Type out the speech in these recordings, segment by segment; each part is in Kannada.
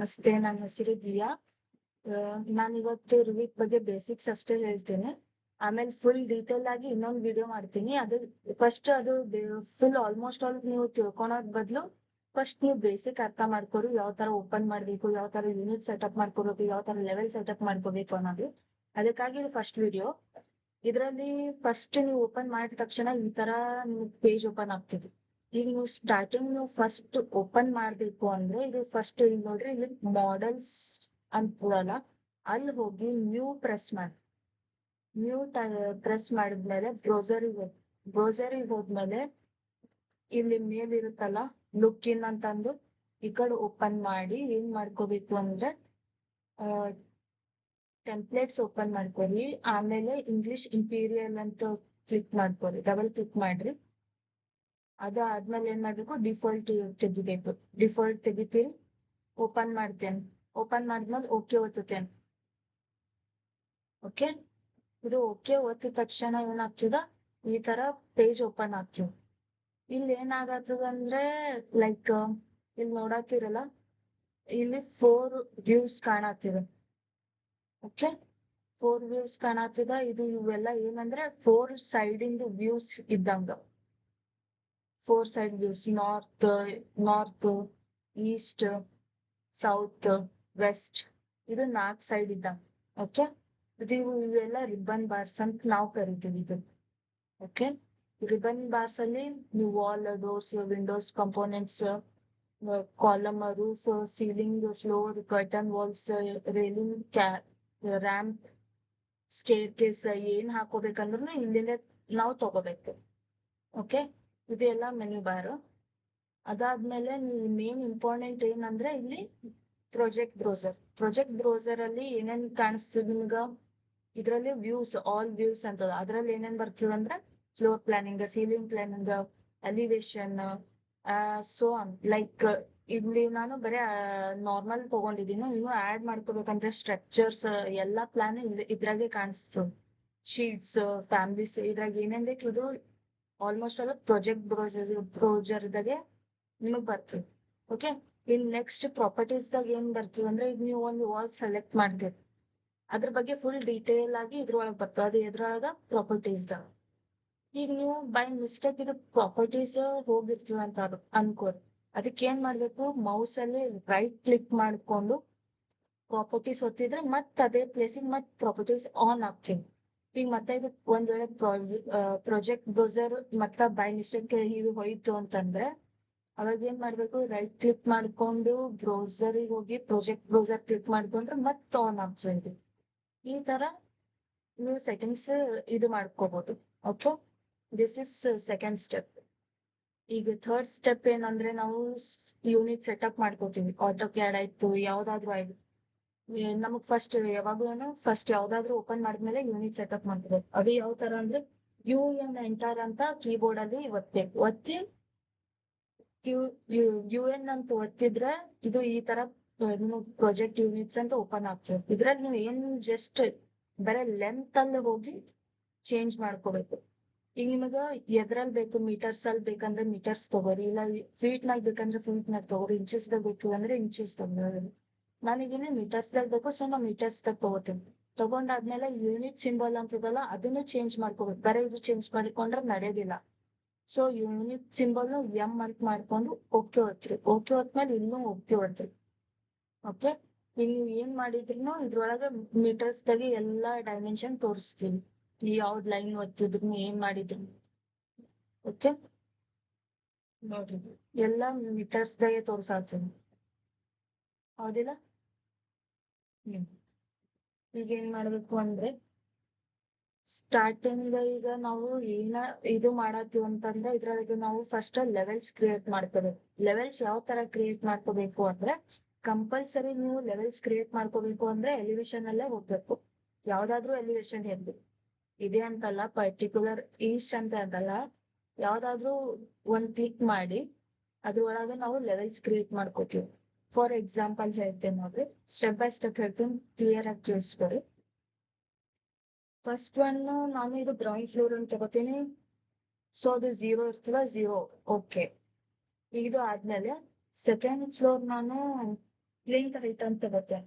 ಅಷ್ಟೇ. ನನ್ನ ಹೆಸರು ದಿಯಾ. ನಾನು ಇವತ್ತು ರಿವಿಟ್ ಬಗ್ಗೆ ಬೇಸಿಕ್ಸ್ ಅಷ್ಟೇ ಹೇಳ್ತೇನೆ. ಆಮೇಲೆ ಫುಲ್ ಡೀಟೇಲ್ ಆಗಿ ಇನ್ನೊಂದು ವಿಡಿಯೋ ಮಾಡ್ತೀನಿ. ಅದು ಫಸ್ಟ್ ಅದು ಫುಲ್ ಆಲ್ಮೋಸ್ಟ್ ಆಲ್ ನೀವು ತಿಳ್ಕೊಳೋದ್ ಬದಲು ಫಸ್ಟ್ ನೀವು ಬೇಸಿಕ್ ಅರ್ಥ ಮಾಡ್ಕೊರು, ಯಾವ ತರ ಓಪನ್ ಮಾಡ್ಬೇಕು, ಯಾವ ತರ ಯೂನಿಟ್ ಸೆಟಪ್ ಮಾಡ್ಕೋಬೇಕು, ಯಾವ ತರ ಲೆವೆಲ್ ಸೆಟಪ್ ಮಾಡ್ಕೋಬೇಕು ಅನ್ನೋದು. ಅದಕ್ಕಾಗಿ ಇದು ಫಸ್ಟ್ ವಿಡಿಯೋ. ಇದರಲ್ಲಿ ಫಸ್ಟ್ ನೀವು ಓಪನ್ ಮಾಡಿದ ತಕ್ಷಣ ಈ ತರ ನಿಮ್ಗೆ ಪೇಜ್ ಓಪನ್ ಆಗ್ತದೆ. ಈಗ ನೀವು ಸ್ಟಾರ್ಟಿಂಗ್ ನೀವು ಫಸ್ಟ್ ಓಪನ್ ಮಾಡ್ಬೇಕು ಅಂದ್ರೆ ಇದು ಫಸ್ಟ್ ಇಲ್ಲಿ ನೋಡ್ರಿ, ಇಲ್ಲಿ ಮಾಡೆಲ್ಸ್ ಅಂತಲ್ಲ, ಅಲ್ಲಿ ಹೋಗಿ ನ್ಯೂ ಪ್ರೆಸ್ ಮಾಡಿ. ನ್ಯೂ ಪ್ರೆಸ್ ಮಾಡಿದ್ಮೇಲೆ ಬ್ರೌಸರಿಗೆ ಹೋದ್ಮೇಲೆ ಇಲ್ಲಿ ಮೇಲ್ ಇರುತ್ತಲ್ಲ ಲುಕ್ ಇನ್ ಅಂತಂದು ಈ ಕಡೆ ಓಪನ್ ಮಾಡಿ ಏನ್ ಮಾಡ್ಕೋಬೇಕು ಅಂದ್ರೆ ಟೆಂಪ್ಲೇಟ್ಸ್ ಓಪನ್ ಮಾಡ್ಕೊರಿ. ಆಮೇಲೆ ಇಂಗ್ಲಿಷ್ ಇಂಪೀರಿಯಲ್ ಅಂತ ಕ್ಲಿಕ್ ಮಾಡ್ಕೊರಿ, ಡಬಲ್ ಕ್ಲಿಕ್ ಮಾಡ್ರಿ. ಅದಾದ್ಮೇಲೆ ಏನ್ ಮಾಡ್ಬೇಕು, ಡಿಫಾಲ್ಟ್ ತೆಗಿಬೇಕು. ಡಿಫಾಲ್ಟ್ ತೆಗಿತೀರಿ, ಓಪನ್ ಮಾಡ್ತೇನೆ. ಓಪನ್ ಮಾಡಿದ್ಮೇಲೆ ಓಕೆ ಒತ್ತುತ್ತೇನೆ. ಓಕೆ, ಇದು ಓಕೆ ಒತ್ತಿದ ತಕ್ಷಣ ಏನಾಗ್ತದ, ಈ ತರ ಪೇಜ್ ಓಪನ್ ಆಗ್ತದ. ಇಲ್ಲಿ ಏನಾಗತ್ತದ ಅಂದ್ರೆ ಲೈಕ್ ಇಲ್ಲಿ ನೋಡತ್ತಿರಲ್ಲ, ಇಲ್ಲಿ 4 ವ್ಯೂಸ್ ಕಾಣತ್ತಿದೆ. ಓಕೆ, 4 ವ್ಯೂಸ್ ಕಾಣತ್ತಿದ. ಇದು ಇವೆಲ್ಲ ಏನಂದ್ರೆ 4 ಸೈಡ್ ಇಂದ ವ್ಯೂಸ್ ಇದ್ದಂಗ. 4 side views, north, east, south, west, ಇದು 4 ಸೈಡ್ ಇದ್ದಂಗ. ಓಕೆ, ಇವೆಲ್ಲ ರಿಬ್ಬನ್ ಬಾರ್ಸ್ ಅಂತ ನಾವು ಕರಿತೀವಿ ಇದು. ಓಕೆ, ರಿಬ್ಬನ್ ಬಾರ್ಸ್ ಅಲ್ಲಿ ನೀವು wall, doors, windows, components, column, roof, ceiling, floor, curtain walls, railing, ramp, staircase ಏನ್ ಹಾಕೋಬೇಕಂದ್ರೂ ಇಲ್ಲಿಂದ ನಾವು ತಗೋಬೇಕು. ಓಕೆ, ಇದು ಎಲ್ಲ ಮೆನು ಬಾರ್. ಅದಾದ್ಮೇಲೆ ಮೇನ್ ಇಂಪಾರ್ಟೆಂಟ್ ಏನಂದ್ರೆ ಇಲ್ಲಿ ಪ್ರಾಜೆಕ್ಟ್ ಬ್ರೌಸರ್ ಅಲ್ಲಿ ಏನೇನ್ ಕಾಣಿಸ್ತದ ನಿಮ್ಗ, ಇದ್ರಲ್ಲಿ ವ್ಯೂಸ್, ಆಲ್ ವ್ಯೂಸ್ ಅಂತದ. ಅದ್ರಲ್ಲಿ ಏನೇನ್ ಬರ್ತದ ಅಂದ್ರೆ floor planning, ceiling planning, elevation, so on. Like ಇಲ್ಲಿ ನಾನು ಬರೀ ನಾರ್ಮಲ್ ತಗೊಂಡಿದ್ದೀನಿ. ನೀವು ಆಡ್ ಮಾಡ್ಕೋಬೇಕಂದ್ರೆ ಸ್ಟ್ರಕ್ಚರ್ಸ್ ಎಲ್ಲಾ ಪ್ಲಾನ್ ಇದ್ರಾಗೆ ಕಾಣಿಸ್ತದ. ಶೀಟ್ಸ್, ಫ್ಯಾಮಿಲೀಸ್, ಇದ್ರಾಗ ಏನೇನ್ ಬೇಕು ಇದು ಆಲ್ಮೋಸ್ಟ್ ಆಲ್ ಪ್ರಾಜೆಕ್ಟ್ ಬ್ರೌಸರ್ದಾಗೆ ನಿಮಗ್ ಬರ್ತದೆ. ಓಕೆ, ಇನ್ ನೆಕ್ಸ್ಟ್ ಪ್ರಾಪರ್ಟೀಸ್ ದಾಗ ಏನ್ ಬರ್ತದೆ ಅಂದ್ರೆ ಈಗ ನೀವು ಒಂದು ವಾಲ್ ಸೆಲೆಕ್ಟ್ ಮಾಡ್ತೀರಿ, ಅದ್ರ ಬಗ್ಗೆ ಫುಲ್ ಡೀಟೇಲ್ ಆಗಿ ಇದ್ರೊಳಗ್ ಬರ್ತದೆ. ಅದು ಎದ್ರೊಳಗ ಪ್ರಾಪರ್ಟೀಸ್ ದಾಗ. ಈಗ ನೀವು ಬೈ ಮಿಸ್ಟೇಕ್ ಇದು ಪ್ರಾಪರ್ಟೀಸ್ ಹೋಗಿರ್ತೀವಿ ಅಂತ ಅನ್ಕೋರಿ. ಅದಕ್ಕೆ ಏನ್ ಮಾಡ್ಬೇಕು, ಮೌಸ್ ಅಲ್ಲಿ ರೈಟ್ ಕ್ಲಿಕ್ ಮಾಡ್ಕೊಂಡು ಪ್ರಾಪರ್ಟೀಸ್ ಒತ್ತಿದ್ರೆ ಮತ್ ಅದೇ ಪ್ಲೇಸಿಗೆ ಮತ್ ಪ್ರಾಪರ್ಟೀಸ್ ಆನ್ ಆಗ್ತೀನಿ. ಈಗ ಮತ್ತೆ ಇದು ಒಂದ್ ವೇಳೆ ಪ್ರಾಜೆಕ್ಟ್ ಬ್ರೌಸರ್ ಮತ್ತ ಬೈ ಮಿಸ್ಟೇಕ್ ಇದು ಹೋಯ್ತು ಅಂತಂದ್ರೆ ಅವಾಗ ಏನ್ ಮಾಡ್ಬೇಕು, ರೈಟ್ ಕ್ಲಿಕ್ ಮಾಡ್ಕೊಂಡು ಬ್ರೌಸರಿಗೆ ಹೋಗಿ ಪ್ರಾಜೆಕ್ಟ್ ಬ್ರೌಸರ್ ಕ್ಲಿಕ್ ಮಾಡ್ಕೊಂಡ್ರೆ ಮತ್ ಆನ್ ಆಗ್ತದೆ. ಈ ತರ ನೀವು ಸೆಟ್ಟಿಂಗ್ಸ್ ಇದು ಮಾಡ್ಕೋಬಹುದು. Okay, this is second step. ಈಗ ಥರ್ಡ್ ಸ್ಟೆಪ್ ಏನಂದ್ರೆ ನಾವು ಯೂನಿಟ್ ಸೆಟಪ್ ಮಾಡ್ಕೋತೀವಿ. ಆಟೋ ಕ್ಯಾಡ್ ಆಯ್ತು, ಯಾವ್ದಾದ್ರು ಆಯ್ತು. ನಮಗ್ ಫಸ್ಟ್ ಯಾವಾಗ್ಲೂ ಫಸ್ಟ್ ಯಾವ್ದಾದ್ರು ಓಪನ್ ಮಾಡಿದ್ಮೇಲೆ ಯೂನಿಟ್ ಸೆಟಪ್ ಮಾಡ್ಕೋಬೇಕು. ಅದು ಯಾವ ತರ ಅಂದ್ರೆ UN ಎಂಟರ್ ಅಂತ ಕೀಬೋರ್ಡ್ ಅಲ್ಲಿ ಒತ್ತಬೇಕು. ಒತ್ತಿ UN ಅಂತ ಒತ್ತಿದ್ರೆ ಇದು ಈ ತರ ಪ್ರಾಜೆಕ್ಟ್ ಯೂನಿಟ್ಸ್ ಅಂತ ಓಪನ್ ಆಗ್ತದೆ. ಇದ್ರಲ್ಲಿ ನೀವು ಏನ್ ಜಸ್ಟ್ ಬರೀ ಲೆಂತ್ ಅಲ್ಲಿ ಹೋಗಿ ಚೇಂಜ್ ಮಾಡ್ಕೋಬೇಕು. ಈಗ ನಿಮಗ ಎದ್ರಲ್ಲಿ ಬೇಕು, ಮೀಟರ್ಸ್ ಅಲ್ಲಿ ಬೇಕಂದ್ರೆ ಮೀಟರ್ಸ್ ತಗೋರಿ, ಇಲ್ಲ ಫೀಟ್ ನಾಗ ಬೇಕಂದ್ರೆ ಫೀಟ್ ನಾಗ ತಗೋರಿ, ಇಂಚಸ್ ದಾಗ ಬೇಕು ಅಂದ್ರೆ ಇಂಚಸ್ ತಗೋರಿ. ನನಗೇನೆ ಮೀಟರ್ಸ್ ದಾಗ ಬೇಕು, ಸೊ ನಾ ಮೀಟರ್ಸ್ ದಾಗ ತಗೋತೀನಿ. ತಗೊಂಡಾದ್ಮೇಲೆ ಯೂನಿಟ್ ಸಿಂಬಲ್ ಅಂತದಲ್ಲ ಅದನ್ನು ಚೇಂಜ್ ಮಾಡ್ಕೋಬೇಕು. ಬರೀ ಇದು ಚೇಂಜ್ ಮಾಡಿಕೊಂಡ್ರೆ ನಡೆಯೋದಿಲ್ಲ. ಸೊ ಯೂನಿಟ್ ಸಿಂಬಲ್ ಎಂ ಅಂತ ಮಾಡ್ಕೊಂಡು ಓಕೆ ಒತ್ರಿ. ಓಕೆ ಹೊತ್ಮೇಲೆ ಇನ್ನೂ ಓಕೆ ಒತ್ರಿ. ಓಕೆ, ಈಗ ನೀವು ಏನ್ ಮಾಡಿದ್ರು ಇದ್ರೊಳಗ ಮೀಟರ್ಸ್ ದಾಗೆ ಎಲ್ಲಾ ಡೈಮೆನ್ಷನ್ ತೋರಿಸ್ತೀವಿ. ನೀವು ಯಾವ್ದ್ ಲೈನ್ ಒತ್ತಿದ್ರು ಏನ್ ಮಾಡಿದ್ರು. ಓಕೆ, ನೋಡ್ರಿ ಎಲ್ಲಾ ಮೀಟರ್ಸ್ ದಾಗೆ ತೋರ್ಸಾತೀನಿ, ಹೌದಿಲ್ಲ? ಈಗ ಏನ್ ಮಾಡ್ಬೇಕು ಅಂದ್ರೆ ಸ್ಟಾರ್ಟಿಂಗ್ ಈಗ ನಾವು ಏನ ಇದು ಮಾಡತ್ತೀವಿ ಅಂತಂದ್ರೆ ಇದ್ರೊಳಗೆ ನಾವು ಫಸ್ಟ್ ಲೆವೆಲ್ಸ್ ಕ್ರಿಯೇಟ್ ಮಾಡ್ಕೋಬೇಕು. ಲೆವೆಲ್ಸ್ ಯಾವ ತರ ಕ್ರಿಯೇಟ್ ಮಾಡ್ಕೋಬೇಕು ಅಂದ್ರೆ ಕಂಪಲ್ಸರಿ ನೀವು ಲೆವೆಲ್ಸ್ ಕ್ರಿಯೇಟ್ ಮಾಡ್ಕೋಬೇಕು ಅಂದ್ರೆ ಎಲಿವೇಶನ್ ಅಲ್ಲೇ ಹೋಗ್ಬೇಕು. ಯಾವ್ದಾದ್ರು ಎಲಿವೇಶನ್ ಇರ್ಬೇಕು, ಇದೆ ಅಂತಲ್ಲ, ಪರ್ಟಿಕ್ಯುಲರ್ ಈಸ್ಟ್ ಅಂತ ಅಂತಲ್ಲ, ಯಾವ್ದಾದ್ರು ಒಂದ್ ಕ್ಲಿಕ್ ಮಾಡಿ ಅದ್ರೊಳಗೆ ನಾವು ಲೆವೆಲ್ಸ್ ಕ್ರಿಯೇಟ್ ಮಾಡ್ಕೋತೀವಿ. ಫಾರ್ ಎಕ್ಸಾಂಪಲ್ ಹೇಳ್ತೇನೆ ನೋಡ್ರಿ, ಸ್ಟೆಪ್ ಬೈ ಸ್ಟೆಪ್ ಹೇಳ್ತೀನಿ, ಕ್ಲಿಯರ್ ಆಗಿ ಕೇಳಿಸ್ಕೊಳ್ಳಿ. ಫಸ್ಟ್ ಒನ್ ನಾನು ಇದು ಗ್ರೌಂಡ್ ಫ್ಲೋರ್ ಅಂತ ತಗೋತೀನಿ. ಸೊ ಅದು 0 ಇರ್ತದ, 0. ಓಕೆ, ಇದು ಆದ್ಮೇಲೆ ಸೆಕೆಂಡ್ ಫ್ಲೋರ್ ನಾನು ಲಿಂಕ್ ಹೈಟ್ ಅಂತ ತಗತ್ತೆ.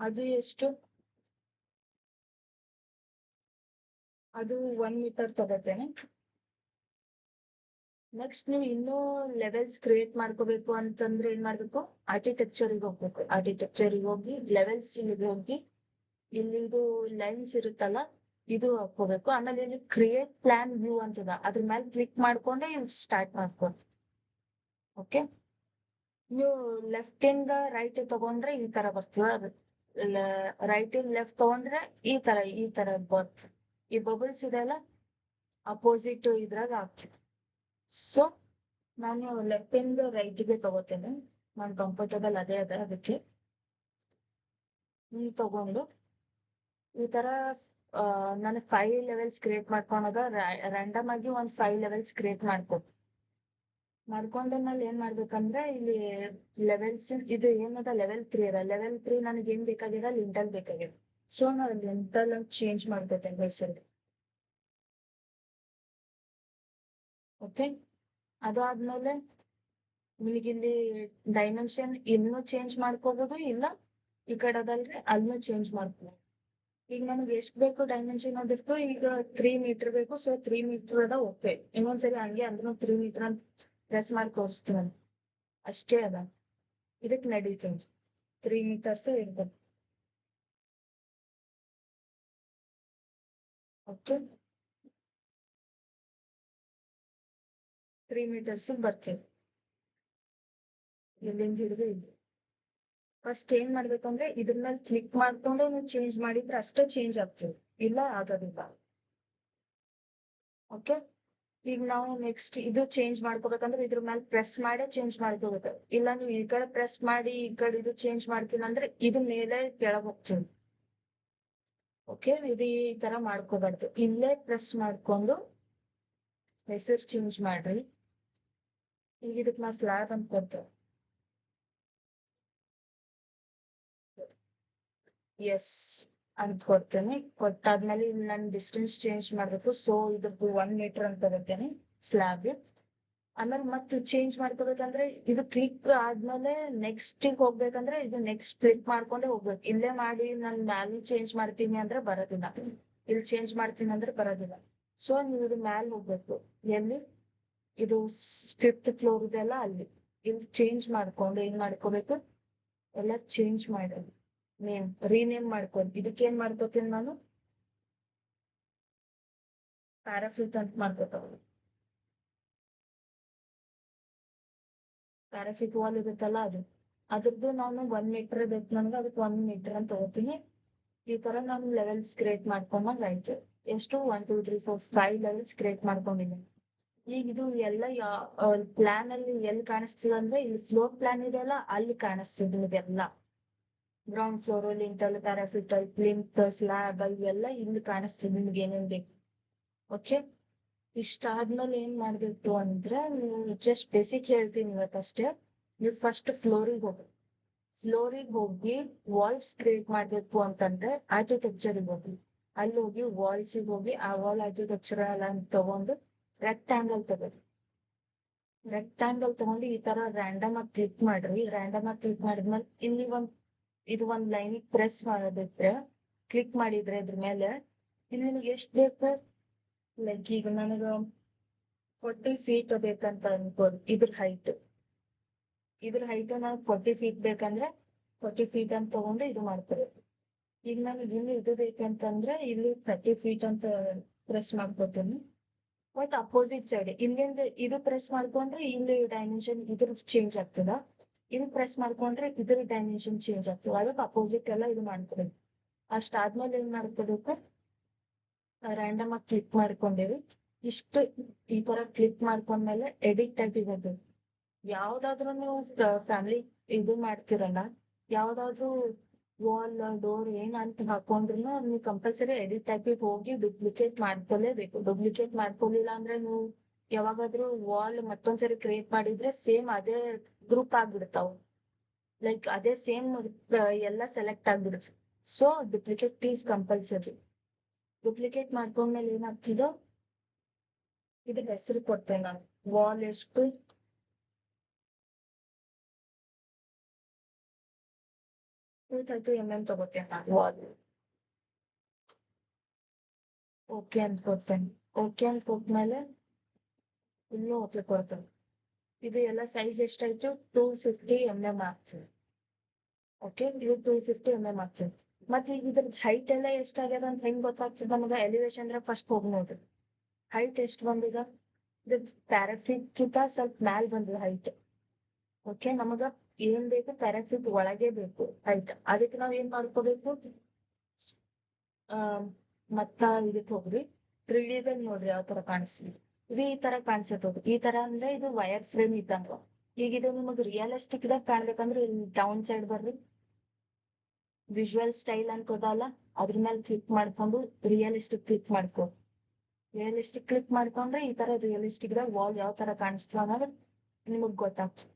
ಅದು ಎಷ್ಟು? ಅದು 1 ಮೀಟರ್ ತಗೋತೇನೆ. ನೆಕ್ಸ್ಟ್ ನೀವು ಇನ್ನೂ ಲೆವೆಲ್ಸ್ ಕ್ರಿಯೇಟ್ ಮಾಡ್ಕೋಬೇಕು ಅಂತಂದ್ರೆ ಏನ್ ಮಾಡ್ಬೇಕು, ಆರ್ಕಿಟೆಕ್ಚರಿಗೆ ಹೋಗ್ಬೇಕು. ಆರ್ಕಿಟೆಕ್ಚರಿಗೆ ಹೋಗಿ ಲೆವೆಲ್ಸ್ ಹೋಗಿ ಇಲ್ಲಿದು ಲೈನ್ಸ್ ಇರುತ್ತಲ್ಲ ಇದು ಹಾಕೋಬೇಕು. ಆಮೇಲೆ ಇಲ್ಲಿ ಕ್ರಿಯೇಟ್ ಪ್ಲಾನ್ ವ್ಯೂ ಅಂತದ, ಅದ್ರ ಮೇಲೆ ಕ್ಲಿಕ್ ಮಾಡ್ಕೊಂಡೆ ಇಲ್ಲಿ ಸ್ಟಾರ್ಟ್ ಮಾಡ್ಕೊ. ಓಕೆ, ನೀವು ಲೆಫ್ಟ್ ಇಂದ ರೈಟ್ ತಗೊಂಡ್ರೆ ಈ ತರ ಬರ್ತದ, ರೈಟ್ ಇಂದ ಲೆಫ್ಟ್ ತಗೊಂಡ್ರೆ ಈ ತರ ಬರ್ತದೆ. ಈ ಬಬಲ್ಸ್ ಇದೆಲ್ಲ ಅಪೋಸಿಟ್ ಇದ್ರಾಗ ಆಗ್ತದೆ. ಸೊ ನಾನು ಲೆಫ್ಟ್ ಇಂದ ರೈಟ್ಗೆ ತಗೋತೇನೆ, ನಾನು ಕಂಫರ್ಟಬಲ್ ಅದೇ ಅದ ಅದಕ್ಕೆ. ತಗೊಂಡು ಈ ತರ ನಾನು 5 ಲೆವೆಲ್ಸ್ ಕ್ರಿಯೇಟ್ ಮಾಡ್ಕೊಂಡಾಗ ರ್ಯಾಂಡಮ್ ಆಗಿ ಒಂದ್ 5 ಲೆವೆಲ್ಸ್ ಕ್ರಿಯೇಟ್ ಮಾಡ್ಕೊಂಡ್ಮೇಲೆ ಏನ್ ಮಾಡ್ಬೇಕಂದ್ರೆ ಇಲ್ಲಿ ಲೆವೆಲ್ಸ್ ಇದು ಏನದ ಲೆವೆಲ್ 3 ಅದ. ಲೆವೆಲ್ 3 ನನಗೆ ಏನ್ ಬೇಕಾಗಿರ ಲಿಂಟಲ್ ಬೇಕಾಗಿದೆ. ಸೊ ನಾನು ಲಿಂಟಲ್ ಚೇಂಜ್ ಮಾಡ್ಕೋತೇನೆ ಹೆಸರು. ಓಕೆ, ಅದಾದ್ಮೇಲೆ ನಿಮಗಿಲ್ಲಿ ಡೈಮೆನ್ಷನ್ ಇನ್ನೂ ಚೇಂಜ್ ಮಾಡ್ಕೋಬಹುದು, ಇಲ್ಲ ಈ ಕಡೆ ಅದಲ್ರಿ ಅಲ್ಲೂ ಚೇಂಜ್ ಮಾಡ್ಕೋಬಹುದು. ಈಗ ನನಗೆ ಎಷ್ಟು ಬೇಕು ಡೈಮೆನ್ಷನ್ ಅದಿರ್ತು, ಈಗ 3 ಮೀಟರ್ ಬೇಕು. ಸೊ 3 ಮೀಟರ್ ಅದ. ಓಕೆ, ಇನ್ನೊಂದ್ಸರಿ ಹಂಗೆ ಅಂದ್ರೂ 3 ಮೀಟರ್ ಅಂತ ಪ್ರೆಸ್ ಮಾಡಿ ತೋರಿಸ್ತೀನಿ. ಅಷ್ಟೇ ಅದ, ಇದಕ್ ನಡೀತೀನಿ 3 ಮೀಟರ್ಸ್ ಇರ್ಬೇಕು. ಓಕೆ, 3 ಮೀಟರ್ಸ್ ಬರ್ತೀವಿ ಇಲ್ಲಿಂದ ಹಿಡಿದು ಇಲ್ಲಿ. ಫಸ್ಟ್ ಏನ್ ಮಾಡ್ಬೇಕಂದ್ರೆ ಇದ್ರ ಮೇಲೆ ಕ್ಲಿಕ್ ಮಾಡ್ಕೊಂಡು ನೀವು ಚೇಂಜ್ ಮಾಡಿದ್ರೆ ಅಷ್ಟೇ ಚೇಂಜ್ ಆಗ್ತದೆ, ಇಲ್ಲ ಆಗೋದಿಲ್ಲ. ಓಕೆ, ಈಗ ನಾವು ನೆಕ್ಸ್ಟ್ ಇದು ಚೇಂಜ್ ಮಾಡ್ಕೋಬೇಕಂದ್ರೆ ಇದ್ರ ಮೇಲೆ ಪ್ರೆಸ್ ಮಾಡಿ ಚೇಂಜ್ ಮಾಡ್ಕೋಬೇಕು. ಇಲ್ಲ ನೀವು ಈ ಕಡೆ ಪ್ರೆಸ್ ಮಾಡಿ ಈ ಕಡೆ ಇದು ಚೇಂಜ್ ಮಾಡ್ತೀನಿ ಅಂದ್ರೆ ಇದು ಮೇಲೆ ಕೆಳಗ್ ಹೋಗ್ತೀನಿ. ಓಕೆ, ಇದು ಈ ತರ ಮಾಡ್ಕೋಬಾರ್ದು. ಇಲ್ಲೇ ಪ್ರೆಸ್ ಮಾಡ್ಕೊಂಡು ಹೆಸರು ಚೇಂಜ್ ಮಾಡ್ರಿ. ಈಗ ಇದಕ್ ನಾ ಸ್ಲ್ಯಾಬ್ ಅಂತ ಕೊಡ್ತೇವೆ. ಎಸ್ ಅಂತ ಕೊಡ್ತೇನೆ. ಕೊಟ್ಟಾದ್ಮೇಲೆ ಇಲ್ಲಿ ನಾನು ಡಿಸ್ಟೆನ್ಸ್ ಚೇಂಜ್ ಮಾಡ್ಬೇಕು. ಸೊ ಇದಕ್ಕೆ 1 ಮೀಟರ್ ಅಂತ ತಗೋತೇನೆ ಸ್ಲ್ಯಾಬ್. ಆಮೇಲೆ ಮತ್ತೆ ಚೇಂಜ್ ಮಾಡ್ಕೋಬೇಕಂದ್ರೆ ಇದು ಕ್ಲಿಕ್ ಆದ್ಮೇಲೆ ನೆಕ್ಸ್ಟ್ ಹೋಗ್ಬೇಕಂದ್ರೆ ಇದು ನೆಕ್ಸ್ಟ್ ಕ್ಲಿಕ್ ಮಾಡ್ಕೊಂಡೆ ಹೋಗ್ಬೇಕು. ಇಲ್ಲೇ ಮಾಡಿ ನಾನು ಮ್ಯಾಲ್ ಚೇಂಜ್ ಮಾಡ್ತೀನಿ ಅಂದ್ರೆ ಬರೋದಿಲ್ಲ, ಇಲ್ಲಿ ಚೇಂಜ್ ಮಾಡ್ತೀನಿ ಅಂದ್ರೆ ಬರೋದಿಲ್ಲ. ಸೊ ನೀವು ಇದು ಮ್ಯಾಲ್ ಹೋಗ್ಬೇಕು. ಎಲ್ಲಿ ಇದು 5th ಫ್ಲೋರ್ ಇದೆಲ್ಲ ಅಲ್ಲಿ ಇಲ್ಲಿ ಚೇಂಜ್ ಮಾಡ್ಕೊಂಡು ಏನ್ ಮಾಡ್ಕೋಬೇಕು, ಎಲ್ಲ ಚೇಂಜ್ ಮಾಡೋದು. ರೀನೇಮ್ ಮಾಡ್ಕೊಂಡು ಇದಕ್ಕೆ ಏನ್ ಮಾಡ್ಕೋತೀನಿ ನಾನು, ಪ್ಯಾರಾಫಿಟ್ ಅಂತ ಮಾಡ್ಕೋತಾವ. ಪ್ಯಾರಾಫಿಟ್ ವಾಲ್ ಇರುತ್ತಲ್ಲ ಅದು, ಅದ್ರದ್ದು ನಾನು 1 ಮೀಟರ್ ಬೇಕು ನನ್ಗೆ, ಅದಕ್ಕೆ 1 ಮೀಟರ್ ಅಂತ ತಗೋತೀನಿ. ಈ ತರ ನಾನು ಲೆವೆಲ್ಸ್ ಕ್ರಿಯೇಟ್ ಮಾಡ್ಕೊಂಡಂಗ ಆಯ್ತು. ಎಷ್ಟು 1 2 3 4 5 ಲೆವೆಲ್ಸ್ ಕ್ರಿಯೇಟ್ ಮಾಡ್ಕೊಂಡಿದ್ದೀನಿ. ಈಗ ಇದು ಎಲ್ಲ ಪ್ಲಾನ್ ಅಲ್ಲಿ ಎಲ್ಲಿ ಕಾಣಿಸ್ತಿದೆ ಅಂದ್ರೆ ಇಲ್ಲಿ ಫ್ಲೋರ್ ಪ್ಲಾನ್ ಇದೆಯಲ್ಲ ಅಲ್ಲಿ ಕಾಣಿಸ್ತಿದೆ ಇದೆಲ್ಲ. Ground floor, lintel, parapet, plinth, slab ಇವೆಲ್ಲ ಇಲ್ಲಿ ಕಾಣಿಸ್ತಿದೆ ನಿಮ್ಗೆ ಏನೇನ್ ಬೇಕು. ಓಕೆ, ಇಷ್ಟ ಆದ್ಮೇಲೆ ಏನ್ ಮಾಡ್ಬೇಕು ಅಂದ್ರೆ ಜಸ್ಟ್ ಬೇಸಿಕ್ ಹೇಳ್ತೀನಿ ಇವತ್ತಷ್ಟೇ. ನೀವು ಫಸ್ಟ್ ಫ್ಲೋರಿಗೆ ಹೋಗಿ ವಾಲ್ಸ್ ಕ್ರಿಯೇಟ್ ಮಾಡ್ಬೇಕು ಅಂತಂದ್ರೆ ಆರ್ಕಿಟೆಕ್ಚರ್ಗೆ ಹೋಗಿ, ಅಲ್ಲಿ ಹೋಗಿ ವಾಲ್ಸಿಗೆ ಹೋಗಿ ಆ ವಾಲ್ ಆರ್ಕಿಟೆಕ್ಚರ್ ಎಲ್ಲ ತಗೊಂಡು ರೆಕ್ಟ್ಯಾಂಗಲ್ ತಗೊಂಡು ಈ ತರ ರ್ಯಾಂಡಮ್ ಆಗಿ ಕ್ಲಿಕ್ ಮಾಡ್ರಿ. ರ್ಯಾಂಡಮ್ ಆಗಿ ಕ್ಲಿಕ್ ಮಾಡಿದ್ಮೇಲೆ ಇಲ್ಲಿ ಇದು ಒಂದ್ ಲೈನಿಗೆ ಪ್ರೆಸ್ ಮಾಡೋದಿದ್ರೆ ಕ್ಲಿಕ್ ಮಾಡಿದ್ರೆ ಇದ್ರ ಮೇಲೆ ಇಲ್ಲಿ ನಿಮ್ಗೆ ಎಷ್ಟ್ ಬೇಕು, ಲೈಕ್ ಈಗ ನನಗ 40 ಫೀಟ್ ಬೇಕಂತ ಅನ್ಕೋರಿ. ಇದ್ರ ಹೈಟ್ ನಾನು 40 ಫೀಟ್ ಬೇಕಂದ್ರೆ 40 ಫೀಟ್ ಅಂತ ತಗೊಂಡು ಇದು ಮಾಡ್ಕೋಬೇಕು. ಈಗ ನನಗೆ ಇನ್ನು ಇದು ಬೇಕಂತಂದ್ರೆ ಇಲ್ಲಿ 30 ಫೀಟ್ ಅಂತ ಪ್ರೆಸ್ ಮಾಡ್ಕೋತೀನಿ. ಬಟ್ ಅಪೋಸಿಟ್ ಸೈಡ್ ಇಲ್ಲಿಂದ ಇದು ಪ್ರೆಸ್ ಮಾಡ್ಕೊಂಡ್ರೆ ಇಲ್ಲಿ ಡೈಮೆನ್ಷನ್ ಇದ್ರ ಚೇಂಜ್ ಆಗ್ತದ, ಇದು ಪ್ರೆಸ್ ಮಾಡ್ಕೊಂಡ್ರೆ ಇದ್ರ ಡೈಮೆನ್ಷನ್ ಚೇಂಜ್ ಆಗ್ತದೆ. ಅದಕ್ಕೆ ಅಪೋಸಿಟ್ ಎಲ್ಲ ಇದು ಮಾಡ್ಕೋಬೇಕು. ಅಷ್ಟಾದ್ಮೇಲೆ ಏನ್ ಮಾಡ್ಕೋಬೇಕು, ರ್ಯಾಂಡಮ್ ಆಗಿ ಕ್ಲಿಕ್ ಮಾಡ್ಕೊಂಡಿರಿ. ಇಷ್ಟು ಈ ತರ ಕ್ಲಿಕ್ ಮಾಡ್ಕೊಂಡ್ಮೇಲೆ ಎಡಿಟ್ ಟೈಪಿಗೆ ಹೋಗ್ಬೇಕು. ಯಾವ್ದಾದ್ರು ನೀವು ಫ್ಯಾಮಿಲಿ ಇದು ಮಾಡ್ತಿರಲ್ಲ, ಯಾವ್ದಾದ್ರು ವಾಲ್ ಡೋರ್ ಏನ್ ಅಂತ ಹಾಕೊಂಡ್ರು ನೀವು ಕಂಪಲ್ಸರಿ ಎಡಿಟ್ ಟೈಪಿಗೆ ಹೋಗಿ ಡುಪ್ಲಿಕೇಟ್ ಮಾಡ್ಕೊಲೇಬೇಕು. ಡುಪ್ಲಿಕೇಟ್ ಮಾಡ್ಕೊಲಿಲ್ಲ ಅಂದ್ರೆ ನೀವು ಯಾವಾಗಾದ್ರೂ ವಾಲ್ ಮತ್ತೊಂದ್ಸರಿ ಕ್ರಿಯೇಟ್ ಮಾಡಿದ್ರೆ ಸೇಮ್ ಅದೇ ಗ್ರೂಪ್ ಆಗ್ಬಿಡ್ತಾವ, ಲೈಕ್ ಅದೇ ಸೇಮ್ ಎಲ್ಲ ಸೆಲೆಕ್ಟ್ ಆಗ್ಬಿಡುತ್ತೆ. So duplicate please compulsory. Duplicate ಮಾಡ್ಕೊಂಡ್ಮೇಲೆ ಏನಾಗ್ತಿದೋ ಇದ್ರ ಹೆಸರು ಕೊಡ್ತೇನೆ ನಾನು. ವಾಲ್ ಎಷ್ಟು 230 mm ತಗೋತೇನೆ ನಾನು ವಾಲ್. ಓಕೆ ಅಂತ ಕೊಡ್ತೇನೆ. ಓಕೆ ಅಂತ ಕೊಟ್ಮೇಲೆ ಇನ್ನೂ ಓಕೆ ಕೊಡ್ತೇನೆ. ಇದು ಎಲ್ಲ ಸೈಜ್ ಎಷ್ಟಾಯ್ತು? 250 mm ಆಗ್ತದೆ. ಓಕೆ, ಇದು 250 mm ಆಗ್ತದೆ. ಮತ್ತೆ ಈಗ ಇದ್ರದ್ದು ಹೈಟ್ ಎಲ್ಲ ಎಷ್ಟಾಗ್ಯದ ಅಂತ ಹೆಂಗ್ ಗೊತ್ತಾಗ್ತದೆ ನಮಗೆ? ಎಲಿವೇಶನ್ ಫಸ್ಟ್ ಹೋಗಿ ನೋಡ್ರಿ, ಹೈಟ್ ಎಷ್ಟು ಬಂದಿದ? ಇದು ಪ್ಯಾರಾಫಿಟ್ ಗಿಂತ ಸ್ವಲ್ಪ ಮ್ಯಾಲ್ ಬಂದಿದೆ ಹೈಟ್. ಓಕೆ, ನಮಗ ಏನ್ ಬೇಕು? ಪ್ಯಾರಾಫಿಟ್ ಒಳಗೆ ಬೇಕು ಹೈಟ್. ಅದಕ್ಕೆ ನಾವ್ ಏನ್ ಮಾಡ್ಕೋಬೇಕು? ಆ ಮತ್ತ ಇದಕ್ ಹೋಗ್ರಿ, 3D ನೋಡ್ರಿ ಯಾವ ತರ ಕಾಣಿಸ್ಲಿ. ಇದು ಈ ತರ ಕಾಣಿಸುತ್ತೆ. ಈ ತರ ಅಂದ್ರೆ ಇದು ವೈರ್ ಫ್ರೇಮ್ ಇದ್ದಂಗ. ಈಗ ಇದು ನಿಮಗ್ ರಿಯಲಿಸ್ಟಿಕ್ ದಾಗ ಕಾಣ್ಬೇಕಂದ್ರೆ ಇಲ್ಲಿ ಡೌನ್ ಸೈಡ್ ಬರ್ರಿ, ವಿಜುವಲ್ ಸ್ಟೈಲ್ ಅಂತದಲ್ಲ ಅದ್ರ ಮೇಲೆ ಕ್ಲಿಕ್ ಮಾಡ್ಕೊಂಡು ರಿಯಲಿಸ್ಟಿಕ್ ಕ್ಲಿಕ್ ಮಾಡ್ಕೊ. ರಿಯಲಿಸ್ಟಿಕ್ ಕ್ಲಿಕ್ ಮಾಡ್ಕೊಂಡ್ರೆ ಈ ತರ ರಿಯಲಿಸ್ಟಿಕ್ ದಾಗ ವಾಲ್ ಯಾವ ತರ ಕಾಣಿಸ್ತದ ಅನ್ನೋದು ನಿಮಗ್ ಗೊತ್ತಾಗ್ತದೆ.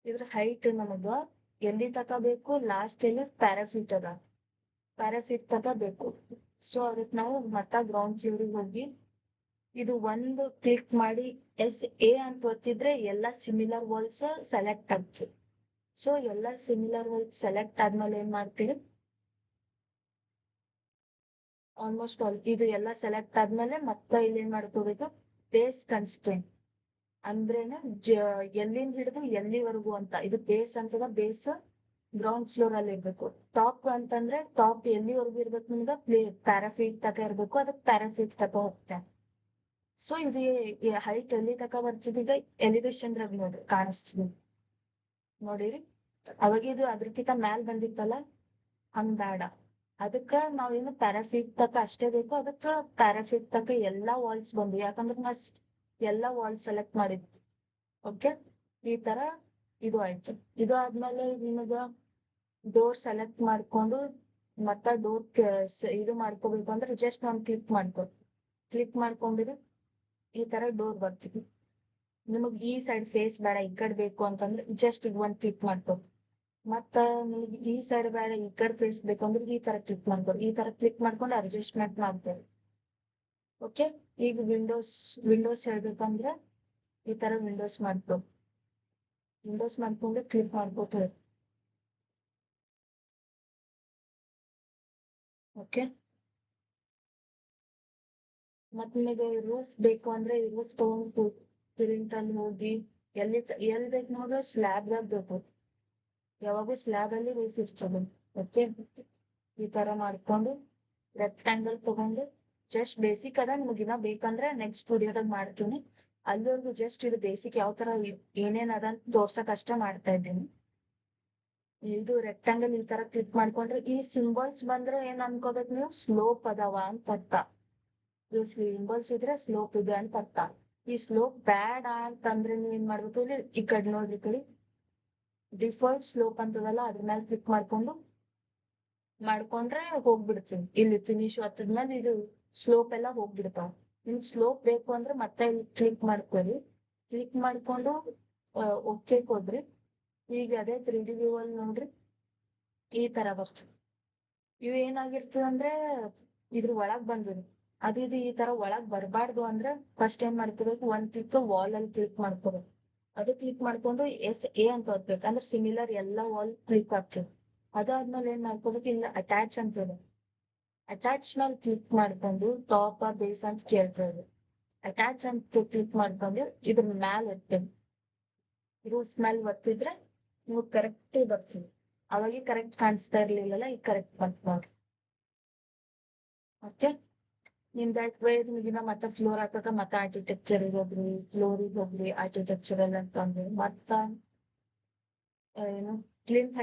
ಇದ್ರ ಹೈಟ್ ನಮಗ ಎಲ್ಲಿ ತಕ ಬೇಕು? ಲಾಸ್ಟ್ ಇಲ್ಲಿ ಪ್ಯಾರಾಫಿಟ್ ಅದ, ಪ್ಯಾರಾಫಿಟ್ ತಕ ಬೇಕು. ಸೊ ಅದಕ್ಕೆ ನಾವು ಮತ್ತ ಗ್ರೌಂಡ್ ಫ್ಲೋರಿಗೆ ಹೋಗಿ ಇದು ಒಂದು ಕ್ಲಿಕ್ ಮಾಡಿ SA ಅಂತ ಒತ್ತಿದ್ರೆ ಎಲ್ಲಾ ಸಿಮಿಲರ್ ವಾಲ್ಸ್ ಸೆಲೆಕ್ಟ್ ಆಗ್ತದೆ. ಸೊ ಎಲ್ಲಾ ಸಿಮಿಲರ್ ವಾಲ್ಸ್ ಸೆಲೆಕ್ಟ್ ಆದ್ಮೇಲೆ ಏನ್ ಮಾಡ್ತೀವಿ? ಆಲ್ಮೋಸ್ಟ್ ಆಲ್ ಇದು ಎಲ್ಲ ಸೆಲೆಕ್ಟ್ ಆದ್ಮೇಲೆ ಮತ್ತೆ ಇಲ್ಲಿ ಏನ್ ಮಾಡ್ಕೋಬೇಕು? ಬೇಸ್ ಕನ್ಸ್ಟೆಂಟ್ ಅಂದ್ರೇನ ಎಲ್ಲಿಂದ ಹಿಡಿದು ಎಲ್ಲಿವರೆಗೂ ಅಂತ. ಇದು ಬೇಸ್ ಅಂತದ, ಬೇಸ್ ಗ್ರೌಂಡ್ ಫ್ಲೋರ್ ಅಲ್ಲಿ ಇರ್ಬೇಕು. ಟಾಪ್ ಅಂತಂದ್ರೆ ಟಾಪ್ ಎಲ್ಲಿವರೆಗೂ ಇರ್ಬೇಕು ನಿಮ್ಗ? ಪ್ಯಾರಾಫೀಟ್ ತಕ ಇರ್ಬೇಕು, ಅದಕ್ಕೆ ಪ್ಯಾರಾಫೀಟ್ ತಕ ಹೋಗ್ತೇನೆ. ಸೊ ಇದು ಹೈಟ್ ಎಲ್ಲಿ ತಕ ಬರ್ತದೆ? ಈಗ ಎಲಿವೇಶನ್ ನೋಡ್ರಿ ಕಾಣಿಸ್ತದೆ ನೋಡಿರಿ. ಅವಾಗ ಇದು ಅದ್ರಕ್ಕಿಂತ ಮ್ಯಾಲ್ ಬಂದಿತ್ತಲ್ಲ, ಹಂಗ್ ಬೇಡ. ಅದಕ್ಕ ನಾವೇನು ಪ್ಯಾರಾಫಿಟ್ ತಕ ಅಷ್ಟೇ ಬೇಕು. ಅದಕ್ಕ ಪ್ಯಾರಾಫಿಟ್ ತಕ ಎಲ್ಲಾ ವಾಲ್ಸ್ ಬಂದು, ಯಾಕಂದ್ರೆ ನಾ ಎಲ್ಲಾ ವಾಲ್ಸ್ ಸೆಲೆಕ್ಟ್ ಮಾಡಿದ್ವಿ. ಓಕೆ, ಈ ತರ ಇದು ಆಯ್ತು. ಇದು ಆದ್ಮೇಲೆ ನಿಮಗ ಡೋರ್ ಸೆಲೆಕ್ಟ್ ಮಾಡ್ಕೊಂಡು ಮತ್ತ ಡೋರ್ ಇದು ಮಾಡ್ಕೋಬೇಕು ಅಂದ್ರೆ ಜಸ್ಟ್ ಒಂದ್ ಕ್ಲಿಕ್ ಮಾಡ್ಕೊ. ಕ್ಲಿಕ್ ಮಾಡ್ಕೊಂಡಿರಿ, ಈ ತರ ಡೋರ್ ಬರ್ತೀವಿ. ನಿಮಗ್ ಈ ಸೈಡ್ ಫೇಸ್ ಬೇಡ, ಈ ಕಡೆ ಬೇಕು ಅಂತಂದ್ರೆ ಜಸ್ಟ್ ಈಗ ಒಂದ್ ಕ್ಲಿಕ್ ಮಾಡ್ಕೊ. ಮತ್ತ ನಿಮ್ಗೆ ಈ ಸೈಡ್ ಬೇಡ, ಈ ಕಡೆ ಫೇಸ್ ಬೇಕಂದ್ರೆ ಈ ತರ ಕ್ಲಿಕ್ ಮಾಡ್ಕೊರಿ. ಈ ತರ ಕ್ಲಿಕ್ ಮಾಡ್ಕೊಂಡು ಅಡ್ಜಸ್ಟ್ಮೆಂಟ್ ಮಾಡ್ಕೊರಿ. ಓಕೆ, ಈಗ ವಿಂಡೋಸ್ ಹೇಳ್ಬೇಕಂದ್ರೆ ಈ ತರ ವಿಂಡೋಸ್ ಮಾಡ್ಕೊಂಡು ಕ್ಲಿಕ್ ಮಾಡ್ಕೋತೀವಿ. ಓಕೆ, ಮತ್ ನಿಮಗೆ ರೂಫ್ ಬೇಕು ಅಂದ್ರೆ ಈ ರೂಫ್ ತಗೊಂಡು ಪ್ರಿಂಟ್ ಅಲ್ಲಿ ಹೋಗಿ ಎಲ್ಲಿ ಬೇಕು ನೋಡ್ರಿ, ಸ್ಲ್ಯಾಬ್ ದಾಗ ಬೇಕು. ಯಾವಾಗೂ ಸ್ಲ್ಯಾಬ್ ಅಲ್ಲಿ ರೂಫ್ ಇರ್ತದೆ. ಓಕೆ, ಈ ತರ ಮಾಡ್ಕೊಂಡು ರೆಕ್ಟಾಂಗಲ್ ತಗೊಂಡು ಜಸ್ಟ್ ಬೇಸಿಕ್ ಅದ. ನಿಮಗಿನ್ನ ಬೇಕಂದ್ರೆ ನೆಕ್ಸ್ಟ್ ವಿಡಿಯೋದಾಗ ಮಾಡ್ತೀನಿ. ಅಲ್ಲಿವರೆಗೂ ಜಸ್ಟ್ ಇದು ಬೇಸಿಕ್ ಯಾವ ತರ ಏನೇನ್ ಅದ ಅಂತ ತೋರ್ಸಕ್ ಅಷ್ಟ ಮಾಡ್ತಾ ಇದ್ದೀನಿ. ಇದು ರೆಕ್ಟಾಂಗಲ್ ಈ ತರ ಕ್ಲಿಕ್ ಮಾಡ್ಕೊಂಡ್ರೆ ಈ ಸಿಂಬಲ್ಸ್ ಬಂದ್ರೆ ಏನ್ ಅನ್ಕೋಬೇಕು ನೀವು? ಸ್ಲೋಪ್ ಅದಾವ ಅಂತ ಅರ್ಥ. ಈ ಸಿಂಬಲ್ಸ್ ಇದ್ರೆ ಸ್ಲೋಪ್ ಇದೆ ಅಂತ ಅರ್ಥ. ಈ ಸ್ಲೋಪ್ ಬ್ಯಾಡ ಅಂತಂದ್ರೆ ನೀವ್ ಏನ್ ಮಾಡ್ಬೇಕು? ಇಲ್ಲಿ ಈ ಕಡೆ ನೋಡ್ರಿ, ಕಡೆ ಡಿಫಾಲ್ಟ್ ಸ್ಲೋಪ್ ಅಂತದಲ್ಲ ಅದ್ರ ಮೇಲೆ ಕ್ಲಿಕ್ ಮಾಡ್ಕೊಂಡ್ರೆ ಹೋಗ್ಬಿಡ್ತೀನಿ. ಇಲ್ಲಿ ಫಿನಿಶ್ ಹತ್ತದ್ಮೇಲೆ ಇದು ಸ್ಲೋಪ್ ಎಲ್ಲ ಹೋಗ್ಬಿಡ್ತಾವ. ನಿಮ್ಗೆ ಸ್ಲೋಪ್ ಬೇಕು ಅಂದ್ರೆ ಮತ್ತೆ ಇಲ್ಲಿ ಕ್ಲಿಕ್ ಮಾಡ್ಕೊಳ್ಳಿ. ಕ್ಲಿಕ್ ಮಾಡ್ಕೊಂಡು ಓಕೆ ಕೊಡ್ರಿ. ಈಗ ಅದೇ 3D ವ್ಯೂ ಅಲ್ಲಿ ನೋಡ್ರಿ, ಈ ತರ ಬರ್ತದೆ. ಇವ್ ಏನಾಗಿರ್ತದ ಅಂದ್ರೆ ಇದ್ರ ಒಳಗ್ ಬಂದ್ರಿ. ಅದು ಇದು ಈ ತರ ಒಳಗ್ ಬರ್ಬಾರ್ದು ಅಂದ್ರೆ ಫಸ್ಟ್ ಏನ್ ಮಾಡ್ಕೋಬೇಕು? ಒಂದ್ ಕ್ಲಿಕ್ ವಾಲ್ ಅಲ್ಲಿ ಕ್ಲಿಕ್ ಮಾಡ್ಕೋಬೇಕು. ಅದು ಕ್ಲಿಕ್ ಮಾಡ್ಕೊಂಡು SA ಅಂತ ಓದ್ಬೇಕು, ಅಂದ್ರೆ ಸಿಮಿಲರ್ ಎಲ್ಲಾ ವಾಲ್ ಕ್ಲಿಕ್ ಆಗ್ತದೆ. ಅದಾದ್ಮೇಲೆ ಏನ್ ಮಾಡ್ಕೋಬೇಕು? ಇಲ್ಲ ಅಟ್ಯಾಚ್ ಅಂತ ಇದೆ, ಅಟ್ಯಾಚ್ ಮೇಲೆ ಕ್ಲಿಕ್ ಮಾಡ್ಕೊಂಡು ಟಾಪ್ ಬೇಸ್ ಅಂತ ಕೇಳ್ತದೆ. ಅಟ್ಯಾಚ್ ಅಂತ ಕ್ಲಿಕ್ ಮಾಡ್ಕೊಂಡು ಇದ್ರ ಮ್ಯಾಲ್ ಇರ್ಬೇಕು. ರೂಫ್ ಮೇಲೆ ಒತ್ತಿದ್ರೆ ನೀವು ಕರೆಕ್ಟ್ ಬರ್ತೀವಿ. ಅವಾಗ ಕರೆಕ್ಟ್ ಕಾಣಿಸ್ತಾ ಇರ್ಲಿಲ್ಲಲ್ಲ, ಈಗ ಕರೆಕ್ಟ್ ಬಂತು ನೋಡ್ರಿ. ಓಕೆ, ಇನ್ ದಟ್ ವೇ ನಿಮಗಿನ ಮತ್ತೆ ಫ್ಲೋರ್ ಹಾಕಕ ಮತ್ತೆ ಆರ್ಕಿಟೆಕ್ಚರ್ ಹೋಗ್ರಿ, ಫ್ಲೋರಿಗೆ ಹೋಗ್ರಿ, ಆರ್ಕಿಟೆಕ್ಚರಲ್ ಅಂತಂದ್ರೆ ಮತ್ತ ಏನು ಪ್ಲಿಂತ್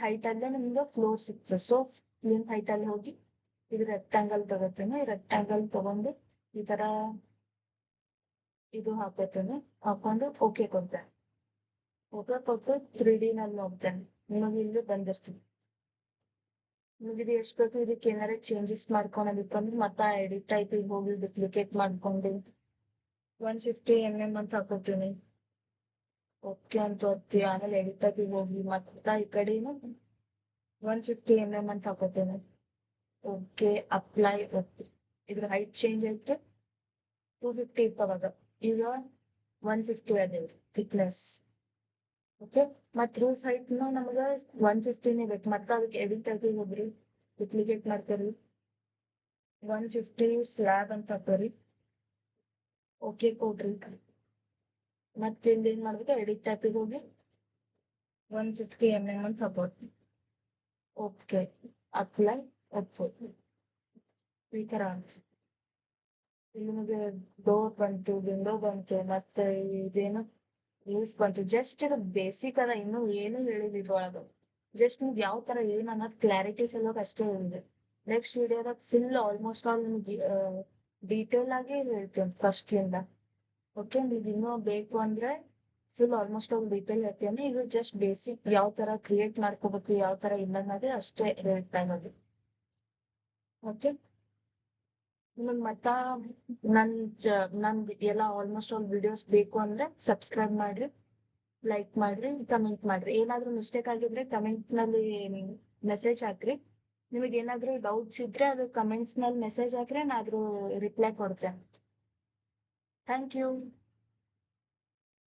ಹೈಟ್ ಅಲ್ಲೇ ನಿಮ್ಗೆ ಫ್ಲೋರ್ ಸಿಗ್ತದೆ. ಸೊ ಪ್ಲಿಂತ್ ಹೈಟ್ ಅಲ್ಲಿ ಹೋಗಿ ಇದು ರೆಕ್ಟಾಂಗಲ್ ತಗೋತೇನೆ. ರೆಕ್ಟಾಂಗಲ್ ತಗೊಂಡು ಈ ತರ ಇದು ಹಾಕೋತೇನೆ. ಹಾಕೊಂಡು ಓಕೆ ಕೊಡ್ತೇನೆ. ಓಕೆ ಕೊಟ್ಟು 3D ನಲ್ಲಿ ನೋಡ್ತೇನೆ. ನಿಮಗೆ ಇಲ್ಲಿ ಬಂದಿರ್ತೀನಿ. ನಿಮಗೆ ಇದು ಎಷ್ಟು ಬೇಕು ಇದಕ್ಕೆ ಏನಾರ ಚೇಂಜಸ್ ಮಾಡ್ಕೊಳೋದಿತ್ತು ಅಂದ್ರೆ ಮತ್ತೆ ಎಡಿಟ್ ಟೈಪಿಗೆ ಹೋಗಿ ಡುಪ್ಲಿಕೇಟ್ ಮಾಡ್ಕೊಂಡು 150 mm ಅಂತ ಹಾಕೋತೀನಿ. ಓಕೆ ಅಂತ ಒತ್ತಿ ಆಮೇಲೆ ಎಡಿಟ್ ಟೈಪಿಗೆ ಹೋಗಿ ಮತ್ತೆ ಈ ಕಡೆನು 150 mm ಅಂತ ಹಾಕೋತೇನೆ. ಓಕೆ, ಅಪ್ಲೈ ಒತ್ತಿ. ಇದ್ರ ಹೈಟ್ ಚೇಂಜ್ ಆಯ್ತು, 250 ಇತ್ತು ಅವಾಗ, ಈಗ 150 ಅದೇ ಥಿಕ್ನೆಸ್. ಓಕೆ ಮತ್ ರೂಫ್ ಹೈಟ್ ನಮಗ 150 ಬೇಕು. ಮತ್ತ ಅದಕ್ಕೆ ಎಡಿಟ್ ಆಗಿ ಹೋಗ್ರಿ, ಡುಪ್ಲಿಕೇಟ್ ಮಾಡ್ಕೊರಿ, 150 ಸ್ಲ್ಯಾಬ್ ಅಂತ ಹಾಕೋರಿ, ಓಕೆ ಕೊಡ್ರಿ. ಮತ್ತೆ ಇಲ್ಲಿ ಏನ್ ಮಾಡ್ಬೇಕು, ಎಡಿಟ್ ಟ್ಯಾಪಿಗೆ ಹೋಗಿ 150 ಅಂತ ಹಾಕೋರಿ, ಓಕೆ ಅಪ್ಲೈ, ಓಕೆ. ಈ ತರ ಇಲ್ಲಿ ನಿಮಗೆ ಡೋರ್ ಬಂತು, ವಿಂಡೋ ಬಂತು, ಮತ್ತೆ ಇದೇನು ರೂಫ್ ಬಂತು. ಜಸ್ಟ್ ಇದು ಬೇಸಿಕ್ ಅದ, ಇನ್ನು ಏನು ಹೇಳಿಲ್ಲ ಇದ್ರೊಳಗ. ಜಸ್ಟ್ ನಿಮ್ಗೆ ಯಾವ ತರ ಏನ್ ಅನ್ನೋದು ಕ್ಲಾರಿಟಿ ಸಲುವಾಗಿ ಅಷ್ಟೇ ಹೇಳಿದೆ. ನೆಕ್ಸ್ಟ್ ವಿಡಿಯೋದಾಗ ಫುಲ್ ಆಲ್ಮೋಸ್ಟ್ ಆಲ್ ನಿಮ್ಗೆ ಡೀಟೇಲ್ ಆಗಿ ಹೇಳ್ತೇನೆ ಫಸ್ಟ್ ಇಂದ. ಓಕೆ, ನೀವು ಇನ್ನೂ ಬೇಕು ಅಂದ್ರೆ ಫುಲ್ ಆಲ್ಮೋಸ್ಟ್ ಆಲ್ ಡೀಟೇಲ್ ಹೇಳ್ತೇನೆ. ಇದು ಜಸ್ಟ್ ಬೇಸಿಕ್ ಯಾವ ತರ ಕ್ರಿಯೇಟ್ ಮಾಡ್ಕೋಬೇಕು, ಯಾವ ತರ ಇಲ್ಲ ಅನ್ನೋದೇ ಅಷ್ಟೇ ಹೇಳ್ತಾ ಇರೋದು. ಓಕೆ, ನಿಮಗ್ ಮತ್ತ ನಂದ್ ಎಲ್ಲ ಆಲ್ಮೋಸ್ಟ್ ಆಲ್ ವಿಡಿಯೋಸ್ ಬೇಕು ಅಂದ್ರೆ ಸಬ್ಸ್ಕ್ರೈಬ್ ಮಾಡ್ರಿ, ಲೈಕ್ ಮಾಡ್ರಿ, ಕಮೆಂಟ್ ಮಾಡ್ರಿ. ಏನಾದ್ರೂ ಮಿಸ್ಟೇಕ್ ಆಗಿದ್ರೆ ಕಮೆಂಟ್ ನಲ್ಲಿ ಮೆಸೇಜ್ ಹಾಕ್ರಿ. ನಿಮಗೆ ಏನಾದ್ರೂ ಡೌಟ್ಸ್ ಇದ್ರೆ ಅದು ಕಮೆಂಟ್ಸ್ ನಲ್ಲಿ ಮೆಸೇಜ್ ಹಾಕ್ರಿ, ನಾ ಅದ್ರ ರಿಪ್ಲೈ ಕೊಡ್ತೇನೆ. Thank you.